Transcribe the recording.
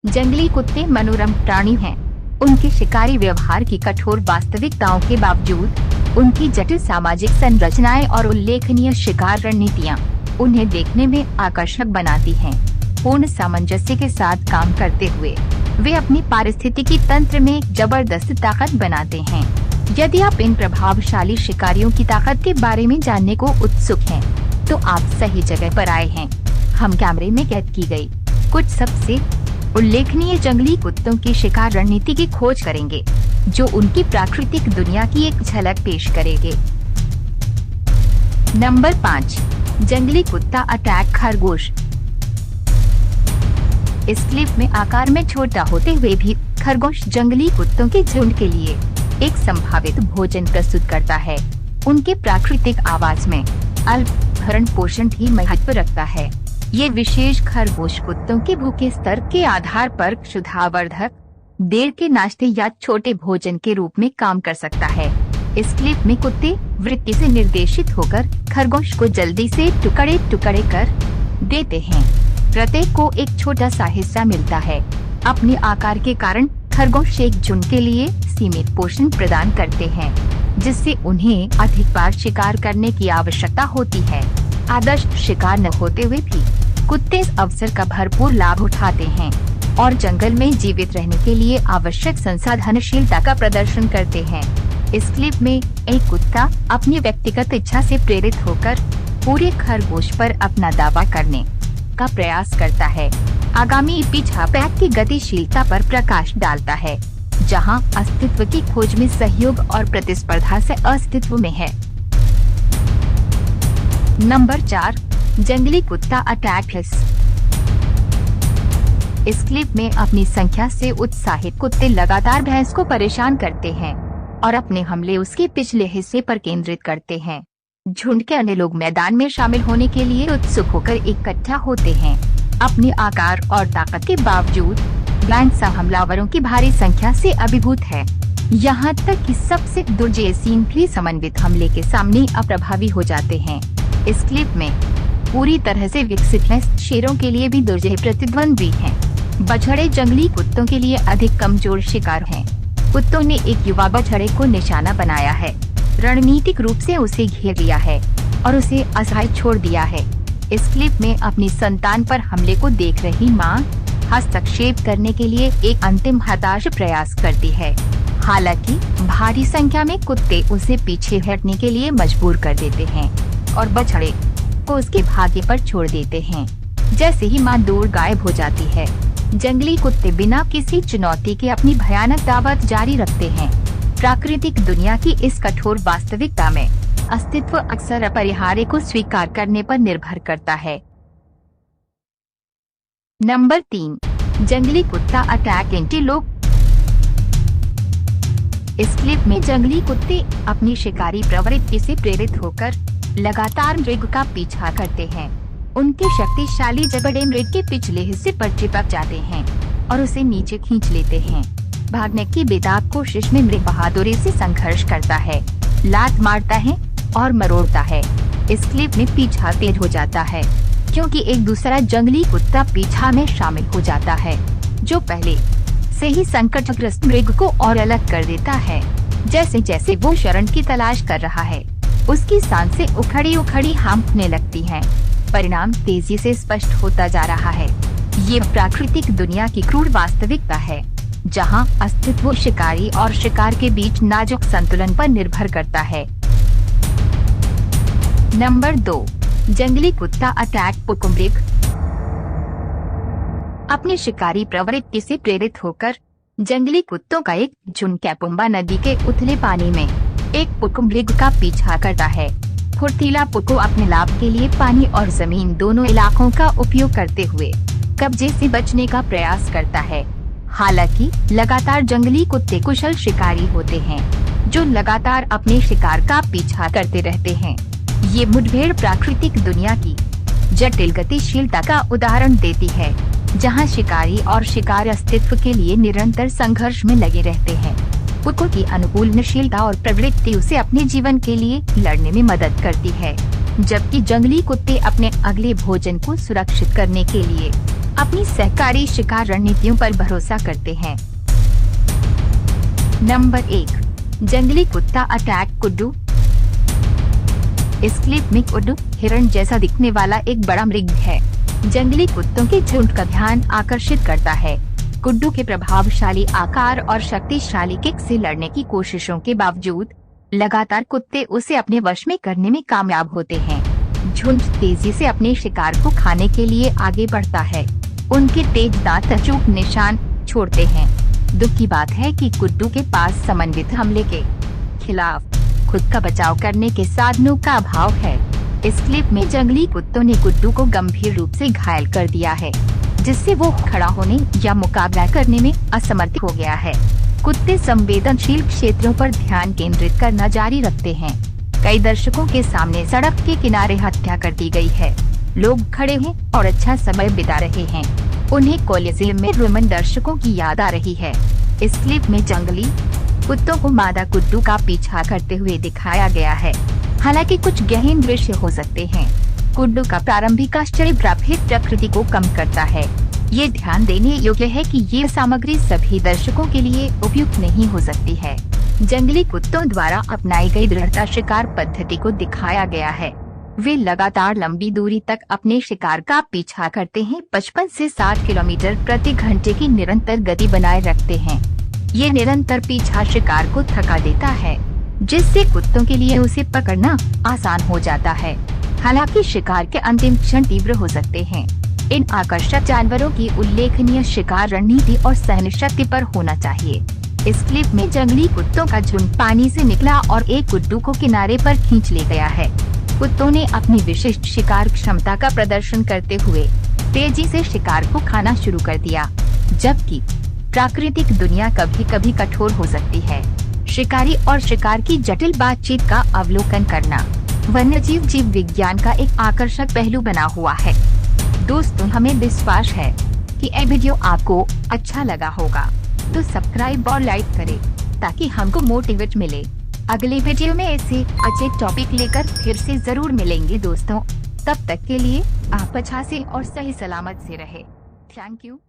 जंगली कुत्ते मनोरम प्राणी हैं। उनके शिकारी व्यवहार की कठोर वास्तविकताओं के बावजूद उनकी जटिल सामाजिक संरचनाएं और उल्लेखनीय शिकार रणनीतियां उन्हें देखने में आकर्षक बनाती हैं। पूर्ण सामंजस्य के साथ काम करते हुए वे अपनी पारिस्थितिकी तंत्र में जबरदस्त ताकत बनाते हैं। यदि आप इन प्रभावशाली शिकारियों की ताकत के बारे में जानने को उत्सुक हैं, तो आप सही जगह पर आए हैं। हम कैमरे में कैद की गई कुछ सबसे उल्लेखनीय जंगली कुत्तों की शिकार रणनीति की खोज करेंगे, जो उनकी प्राकृतिक दुनिया की एक झलक पेश करेंगे। नंबर 5, जंगली कुत्ता अटैक खरगोश। इस क्लिप में आकार में छोटा होते हुए भी खरगोश जंगली कुत्तों के झुंड के लिए एक संभावित भोजन प्रस्तुत करता है। उनके प्राकृतिक आवाज में अल्प भरण पोषण भी महत्व रखता है। ये विशेष खरगोश कुत्तों के भूख के स्तर के आधार पर क्षुधावर्धक, देर के नाश्ते या छोटे भोजन के रूप में काम कर सकता है। इस क्लिप में कुत्ते वृत्ति से निर्देशित होकर खरगोश को जल्दी से टुकड़े टुकड़े कर देते हैं। प्रत्येक को एक छोटा सा हिस्सा मिलता है। अपने आकार के कारण खरगोश एक झुंड के लिए सीमित पोषण प्रदान करते हैं, जिससे उन्हें अधिक बार शिकार करने की आवश्यकता होती है। आदर्श शिकार न होते हुए भी कुत्ते इस अवसर का भरपूर लाभ उठाते हैं और जंगल में जीवित रहने के लिए आवश्यक संसाधनशीलता का प्रदर्शन करते हैं। इस क्लिप में एक कुत्ता अपनी व्यक्तिगत इच्छा से प्रेरित होकर पूरे खरगोश पर अपना दावा करने का प्रयास करता है। आगामी पीछा पैक की गतिशीलता पर प्रकाश डालता है, जहां अस्तित्व की खोज में सहयोग और प्रतिस्पर्धा से अस्तित्व में है। नंबर 4, जंगली कुत्ता अटैक हिस। इस क्लिप में अपनी संख्या से उत्साहित कुत्ते लगातार भैंस को परेशान करते हैं और अपने हमले उसके पिछले हिस्से पर केंद्रित करते हैं। झुंड के अन्य लोग मैदान में शामिल होने के लिए उत्सुक होकर इकट्ठा होते हैं। अपने आकार और ताकत के बावजूद ब्लैंसा हमलावरों की भारी संख्या से अभिभूत है। यहाँ तक कि सबसे दुर्जय सीन भी समन्वित हमले के सामने अप्रभावी हो जाते हैं। इस क्लिप में पूरी तरह से विकसित नस्ल शेरों के लिए भी दुर्जय प्रतिद्वंद्वी हैं। बछड़े जंगली कुत्तों के लिए अधिक कमजोर शिकार हैं। कुत्तों ने एक युवा बछड़े को निशाना बनाया है, रणनीतिक रूप से उसे घेर लिया है और उसे असहाय छोड़ दिया है। इस क्लिप में अपनी संतान पर हमले को देख रही मां हस्तक्षेप करने के लिए एक अंतिम हताश प्रयास करती है। हालांकि भारी संख्या में कुत्ते उसे पीछे हटने के लिए मजबूर कर देते हैं और बछड़े को उसके भाग्य पर छोड़ देते हैं। जैसे ही मां दूर गायब हो जाती है, जंगली कुत्ते बिना किसी चुनौती के अपनी भयानक दावत जारी रखते हैं। प्राकृतिक दुनिया की इस कठोर वास्तविकता में अस्तित्व अक्सर अपरिहार्य को स्वीकार करने पर निर्भर करता है। नंबर 3, जंगली कुत्ता अटैक एंटीलोप। इस क्लिप में जंगली कुत्ते अपनी शिकारी प्रवृत्ति से प्रेरित होकर लगातार मृग का पीछा करते हैं। उनके शक्तिशाली जबड़े मृग के पिछले हिस्से पर चिपक जाते हैं और उसे नीचे खींच लेते हैं। भागने की बेताब कोशिश में मृग बहादुरी से संघर्ष करता है, लात मारता है और मरोड़ता है। इस क्लिप में पीछा तेज हो जाता है क्योंकि एक दूसरा जंगली कुत्ता पीछा में शामिल हो जाता है, जो पहले से ही संकटग्रस्त मृग को और अलग कर देता है। जैसे जैसे वो शरण की तलाश कर रहा है, उसकी सांसें उखड़ी उखड़ी हाँफने लगती हैं। परिणाम तेजी से स्पष्ट होता जा रहा है। ये प्राकृतिक दुनिया की क्रूर वास्तविकता है, जहां अस्तित्व शिकारी और शिकार के बीच नाजुक संतुलन पर निर्भर करता है। नंबर 2, जंगली कुत्ता अटैक पुकुमृग। अपनी शिकारी प्रवृत्ति से प्रेरित होकर जंगली कुत्तों का एक झुंड कैपुम्बा नदी के उथले पानी में एक पुकुमृग का पीछा करता है। फुर्तीला पुकु अपने लाभ के लिए पानी और जमीन दोनों इलाकों का उपयोग करते हुए कब्जे से बचने का प्रयास करता है। हालांकि लगातार जंगली कुत्ते कुशल शिकारी होते हैं, जो लगातार अपने शिकार का पीछा करते रहते हैं। ये मुठभेड़ प्राकृतिक दुनिया की जटिल गतिशीलता का उदाहरण देती है, जहां शिकारी और शिकार अस्तित्व के लिए निरंतर संघर्ष में लगे रहते हैं। पुकु की अनुकूलनशीलता और प्रवृत्ति उसे अपने जीवन के लिए लड़ने में मदद करती है, जबकि जंगली कुत्ते अपने अगले भोजन को सुरक्षित करने के लिए अपनी सहकारी शिकार रणनीतियों पर भरोसा करते हैं। नंबर 1, जंगली कुत्ता अटैक कुड्डू। इस क्लिप में कुड्डू हिरण जैसा दिखने वाला एक बड़ा मृग है। जंगली कुत्तों के झुंड का ध्यान आकर्षित करता है। कुड्डू के प्रभावशाली आकार और शक्तिशाली किक से लड़ने की कोशिशों के बावजूद लगातार कुत्ते उसे अपने वश में करने में कामयाब होते हैं। झुंड तेजी से अपने शिकार को खाने के लिए आगे बढ़ता है। उनके तेज दांत अचूक निशान छोड़ते हैं। दुख की बात है कि कुड्डू के पास समन्वित हमले के खिलाफ खुद का बचाव करने के साधनों का अभाव है। इस क्लिप में जंगली कुत्तों ने कुड्डू को गंभीर रूप से घायल कर दिया है, जिससे वो खड़ा होने या मुकाबला करने में असमर्थ हो गया है। कुत्ते संवेदनशील क्षेत्रों पर ध्यान केंद्रित करना जारी रखते हैं। कई दर्शकों के सामने सड़क के किनारे हत्या कर दी गई है। लोग खड़े हैं और अच्छा समय बिता रहे हैं। उन्हें कोलिजियम में रोमन दर्शकों की याद आ रही है। इस क्लिप में जंगली कुत्तों को मादा कुड्डू का पीछा करते हुए दिखाया गया है। हालांकि कुछ गहन दृश्य हो सकते हैं। कुड्डू का प्रारंभिक आश्चर्य प्राप्त प्रकृति को कम करता है। ये ध्यान देने योग्य है कि ये सामग्री सभी दर्शकों के लिए उपयुक्त नहीं हो सकती है। जंगली कुत्तों द्वारा अपनाई गई दृढ़ता शिकार पद्धति को दिखाया गया है। वे लगातार लंबी दूरी तक अपने शिकार का पीछा करते हैं। 55 से 60 किलोमीटर प्रति घंटे की निरंतर गति बनाए रखते हैं। ये निरंतर पीछा शिकार को थका देता है, जिससे कुत्तों के लिए उसे पकड़ना आसान हो जाता है। हालांकि शिकार के अंतिम क्षण तीव्र हो सकते हैं। इन आकर्षक जानवरों की उल्लेखनीय शिकार रणनीति और सहन शक्ति पर होना चाहिए। इस क्लिप में जंगली कुत्तों का झुंड पानी से निकला और एक कुड्डू को किनारे पर खींच ले गया है। कुत्तों ने अपनी विशिष्ट शिकार क्षमता का प्रदर्शन करते हुए तेजी से शिकार को खाना शुरू कर दिया, जबकि प्राकृतिक दुनिया कभी कभी कठोर हो सकती है। शिकारी और शिकार की जटिल बातचीत का अवलोकन करना वन्यजीव जीव विज्ञान का एक आकर्षक पहलू बना हुआ है। दोस्तों, हमें विश्वास है कि ये वीडियो आपको अच्छा लगा होगा, तो सब्सक्राइब और लाइक करें ताकि हमको मोटिवेट मिले। अगले वीडियो में ऐसे अच्छे टॉपिक लेकर फिर से जरूर मिलेंगे दोस्तों। तब तक के लिए आप अच्छा से और सही सलामत से रहे। Thank you.